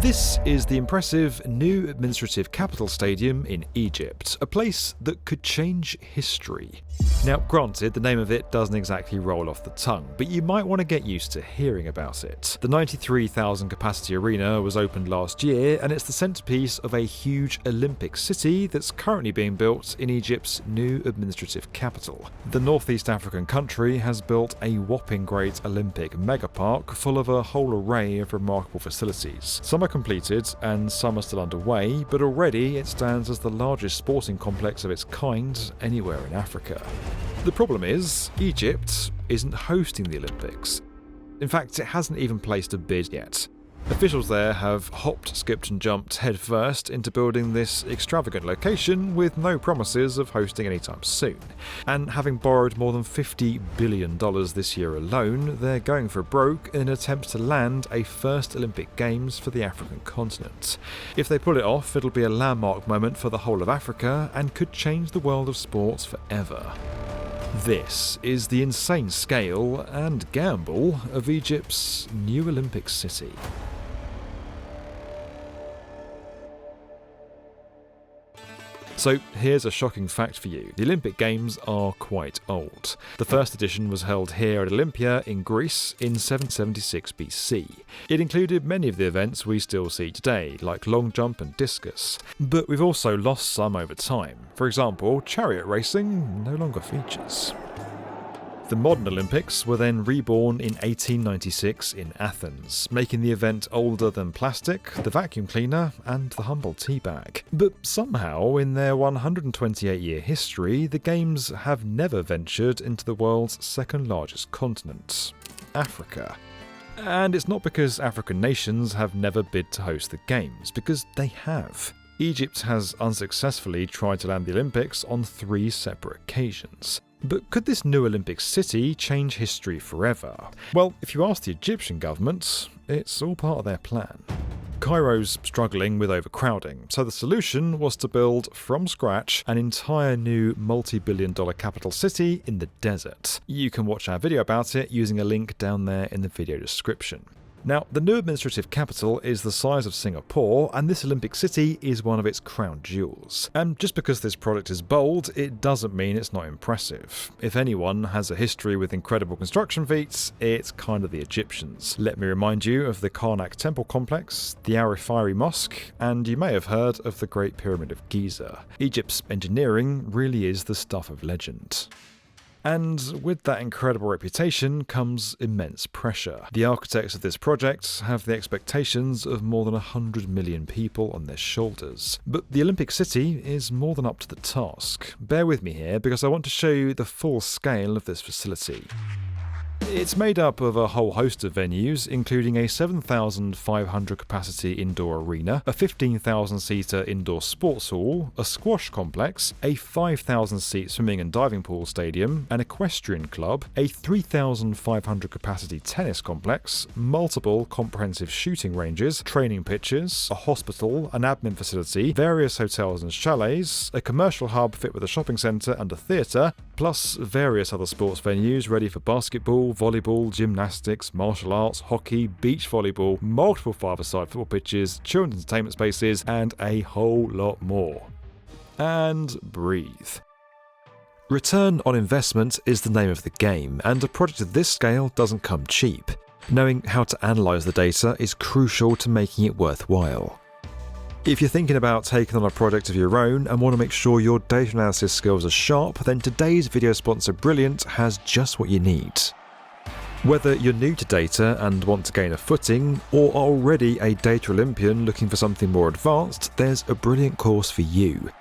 This is the impressive new administrative capital stadium in Egypt, a place that could change history. Now, granted, the name of it doesn't exactly roll off the tongue, but you might want to get used to hearing about it. The 93,000 capacity arena was opened last year, and it's the centrepiece of a huge Olympic city that's currently being built in Egypt's new administrative capital. The Northeast African country has built a whopping great Olympic megapark full of a whole array of remarkable facilities. Some are completed and some are still underway, but already it stands as the largest sporting complex of its kind anywhere in Africa. The problem is, Egypt isn't hosting the Olympics. In fact, it hasn't even placed a bid yet. Officials there have hopped, skipped and jumped headfirst into building this extravagant location with no promises of hosting anytime soon. And having borrowed more than $50 billion this year alone, they're going for broke in an attempt to land a first Olympic Games for the African continent. If they pull it off, it'll be a landmark moment for the whole of Africa and could change the world of sports forever. This is the insane scale and gamble of Egypt's new Olympic city. So here's a shocking fact for you. The Olympic Games are quite old. The first edition was held here at Olympia in Greece in 776 BC. It included many of the events we still see today, like long jump and discus. But we've also lost some over time. For example, chariot racing no longer features. The modern Olympics were then reborn in 1896 in Athens, making the event older than plastic, the vacuum cleaner, and the humble tea bag. But somehow, in their 128-year history, the Games have never ventured into the world's second largest continent, Africa. And it's not because African nations have never bid to host the Games, because they have. Egypt has unsuccessfully tried to land the Olympics on 3 separate occasions. But could this new Olympic city change history forever? Well, if you ask the Egyptian government, it's all part of their plan. Cairo's struggling with overcrowding, so the solution was to build, from scratch, an entire new multi-billion-dollar capital city in the desert. You can watch our video about it using a link down there in the video description. Now, the new administrative capital is the size of Singapore, and this Olympic city is one of its crown jewels. And just because this project is bold, it doesn't mean it's not impressive. If anyone has a history with incredible construction feats, it's kind of the Egyptians. Let me remind you of the Karnak Temple Complex, the Arifari Mosque, and you may have heard of the Great Pyramid of Giza. Egypt's engineering really is the stuff of legend. And with that incredible reputation comes immense pressure. The architects of this project have the expectations of more than 100 million people on their shoulders. But the Olympic City is more than up to the task. Bear with me here because I want to show you the full scale of this facility. It's made up of a whole host of venues, including a 7,500 capacity indoor arena, a 15,000-seater indoor sports hall, a squash complex, a 5,000-seat swimming and diving pool stadium, an equestrian club, a 3,500 capacity tennis complex, multiple comprehensive shooting ranges, training pitches, a hospital, an admin facility, various hotels and chalets, a commercial hub fit with a shopping centre and a theatre, plus various other sports venues ready for basketball, volleyball, gymnastics, martial arts, hockey, beach volleyball, multiple five-a-side football pitches, children's entertainment spaces, and a whole lot more. And breathe. Return on investment is the name of the game, and a project of this scale doesn't come cheap. Knowing how to analyse the data is crucial to making it worthwhile. If you're thinking about taking on a project of your own and want to make sure your data analysis skills are sharp, then today's video sponsor Brilliant has just what you need. Whether you're new to data and want to gain a footing, or are already a data Olympian looking for something more advanced, there's a Brilliant course for you.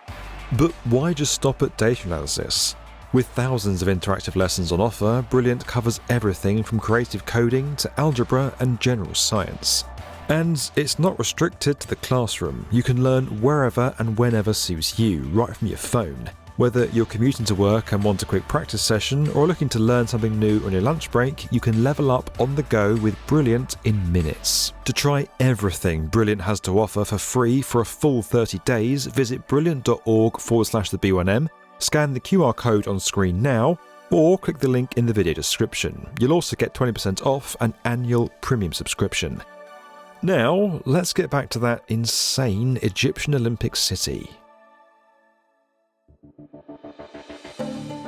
But why just stop at data analysis? With thousands of interactive lessons on offer, Brilliant covers everything from creative coding to algebra and general science. And it's not restricted to the classroom. You can learn wherever and whenever suits you, right from your phone. Whether you're commuting to work and want a quick practice session, or looking to learn something new on your lunch break, you can level up on the go with Brilliant in minutes. To try everything Brilliant has to offer for free for a full 30 days, visit brilliant.org/the B1M, scan the QR code on screen now, or click the link in the video description. You'll also get 20% off an annual premium subscription. Now, let's get back to that insane Egyptian Olympic city.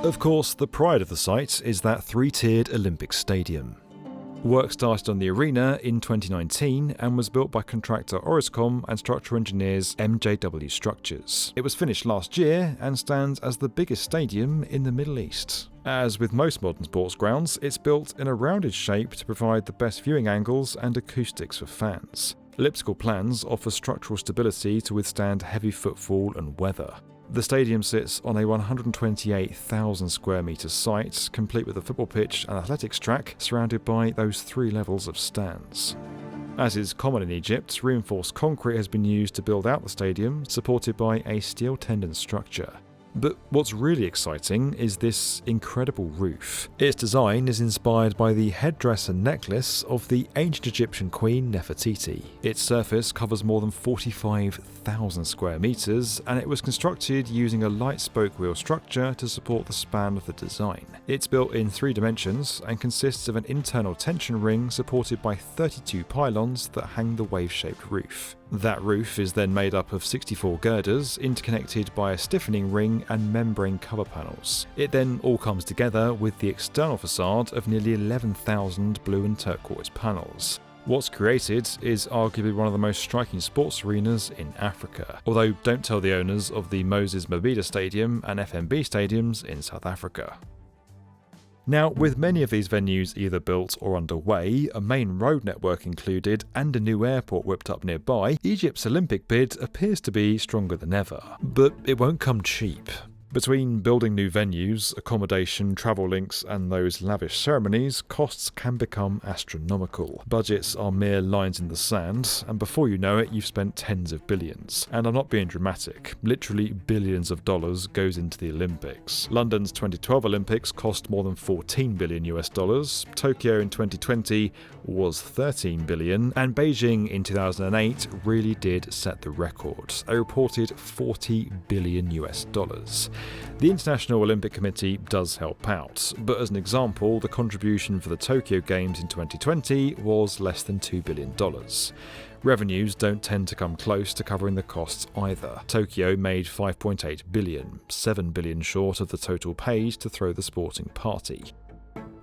Of course, the pride of the site is that three-tiered Olympic stadium. Work started on the arena in 2019 and was built by contractor Orascom and structural engineers MJW Structures. It was finished last year and stands as the biggest stadium in the Middle East. As with most modern sports grounds, it's built in a rounded shape to provide the best viewing angles and acoustics for fans. Elliptical plans offer structural stability to withstand heavy footfall and weather. The stadium sits on a 128,000 square metre site, complete with a football pitch and athletics track, surrounded by those 3 levels of stands. As is common in Egypt, reinforced concrete has been used to build out the stadium, supported by a steel tendon structure. But what's really exciting is this incredible roof. Its design is inspired by the headdress and necklace of the ancient Egyptian queen Nefertiti. Its surface covers more than 45,000 square metres, and it was constructed using a light spoke wheel structure to support the span of the design. It's built in 3 dimensions and consists of an internal tension ring supported by 32 pylons that hang the wave-shaped roof. That roof is then made up of 64 girders, interconnected by a stiffening ring and membrane cover panels. It then all comes together with the external facade of nearly 11,000 blue and turquoise panels. What's created is arguably one of the most striking sports arenas in Africa, although don't tell the owners of the Moses Mabhida Stadium and FMB stadiums in South Africa. Now, with many of these venues either built or underway, a main road network included, and a new airport whipped up nearby, Egypt's Olympic bid appears to be stronger than ever. But it won't come cheap. Between building new venues, accommodation, travel links, and those lavish ceremonies, costs can become astronomical. Budgets are mere lines in the sand, and before you know it, you've spent tens of billions. And I'm not being dramatic. Literally billions of dollars goes into the Olympics. London's 2012 Olympics cost more than $14 billion US. Tokyo in 2020 was $13 billion, and Beijing in 2008 really did set the record. A reported $40 billion US. The International Olympic Committee does help out, but as an example, the contribution for the Tokyo Games in 2020 was less than $2 billion. Revenues don't tend to come close to covering the costs either. Tokyo made $5.8 billion, $7 billion short of the total paid to throw the sporting party.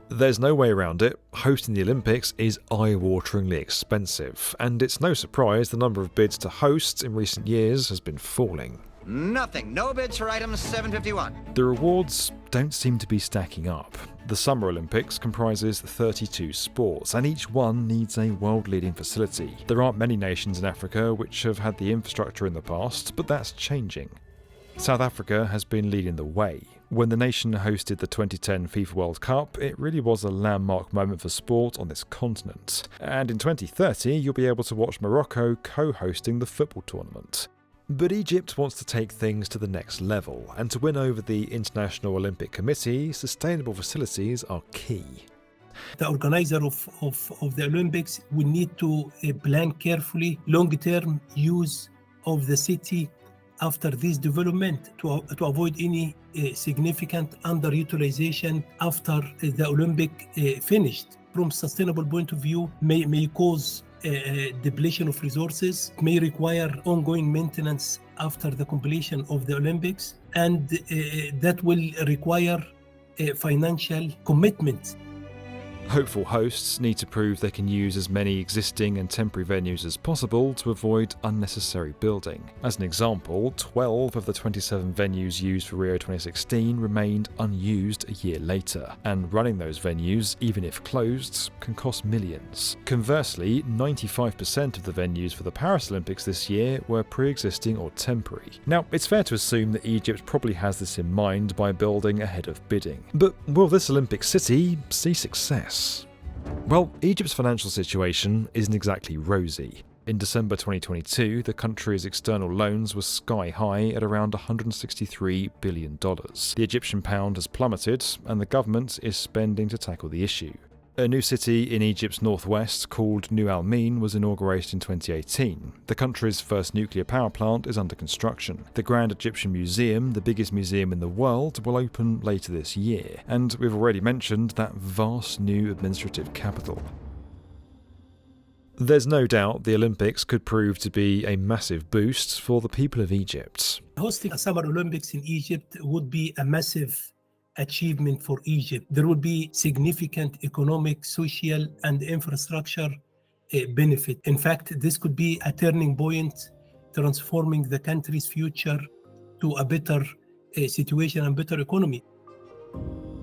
There's no way around it, hosting the Olympics is eye-wateringly expensive, and it's no surprise the number of bids to host in recent years has been falling. Nothing. No bids for item 751. The rewards don't seem to be stacking up. The Summer Olympics comprises 32 sports, and each one needs a world-leading facility. There aren't many nations in Africa which have had the infrastructure in the past, but that's changing. South Africa has been leading the way. When the nation hosted the 2010 FIFA World Cup, it really was a landmark moment for sport on this continent. And in 2030, you'll be able to watch Morocco co-hosting the football tournament. But Egypt wants to take things to the next level, and to win over the International Olympic Committee, sustainable facilities are key. The organizer of the Olympics will need to plan carefully long-term use of the city after this development to avoid any significant underutilization after the Olympic finished. From sustainable point of view, may cause depletion of resources, may require ongoing maintenance after the completion of the Olympics, and that will require financial commitment. Hopeful hosts need to prove they can use as many existing and temporary venues as possible to avoid unnecessary building. As an example, 12 of the 27 venues used for Rio 2016 remained unused a year later, and running those venues, even if closed, can cost millions. Conversely, 95% of the venues for the Paris Olympics this year were pre-existing or temporary. Now, it's fair to assume that Egypt probably has this in mind by building ahead of bidding. But will this Olympic city see success? Well, Egypt's financial situation isn't exactly rosy. In December 2022, the country's external loans were sky high at around $163 billion. The Egyptian pound has plummeted, and the government is spending to tackle the issue. A new city in Egypt's northwest called New Al-Min was inaugurated in 2018. The country's first nuclear power plant is under construction. The Grand Egyptian Museum, the biggest museum in the world, will open later this year. And we've already mentioned that vast new administrative capital. There's no doubt the Olympics could prove to be a massive boost for the people of Egypt. Hosting a Summer Olympics in Egypt would be a massive achievement for Egypt. There would be significant economic, social, and infrastructure benefit. In fact, this could be a turning point, transforming the country's future to a better situation and better economy.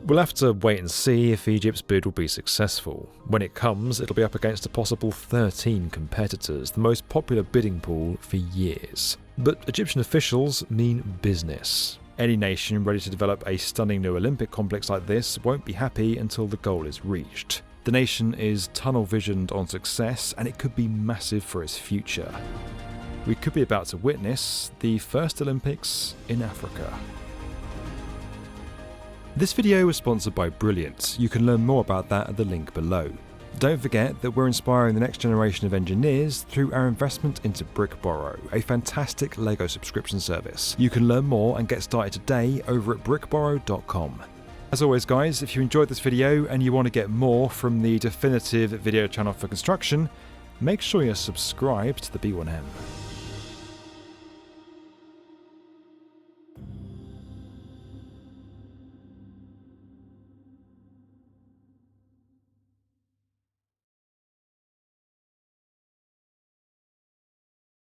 We'll have to wait and see if Egypt's bid will be successful. When it comes, it'll be up against a possible 13 competitors, the most popular bidding pool for years. But Egyptian officials mean business. Any nation ready to develop a stunning new Olympic complex like this won't be happy until the goal is reached. The nation is tunnel-visioned on success, and it could be massive for its future. We could be about to witness the first Olympics in Africa. This video was sponsored by Brilliant. You can learn more about that at the link below. Don't forget that we're inspiring the next generation of engineers through our investment into BrickBorrow, a fantastic LEGO subscription service. You can learn more and get started today over at brickborrow.com. As always guys, if you enjoyed this video and you want to get more from the definitive video channel for construction, make sure you're subscribed to the B1M.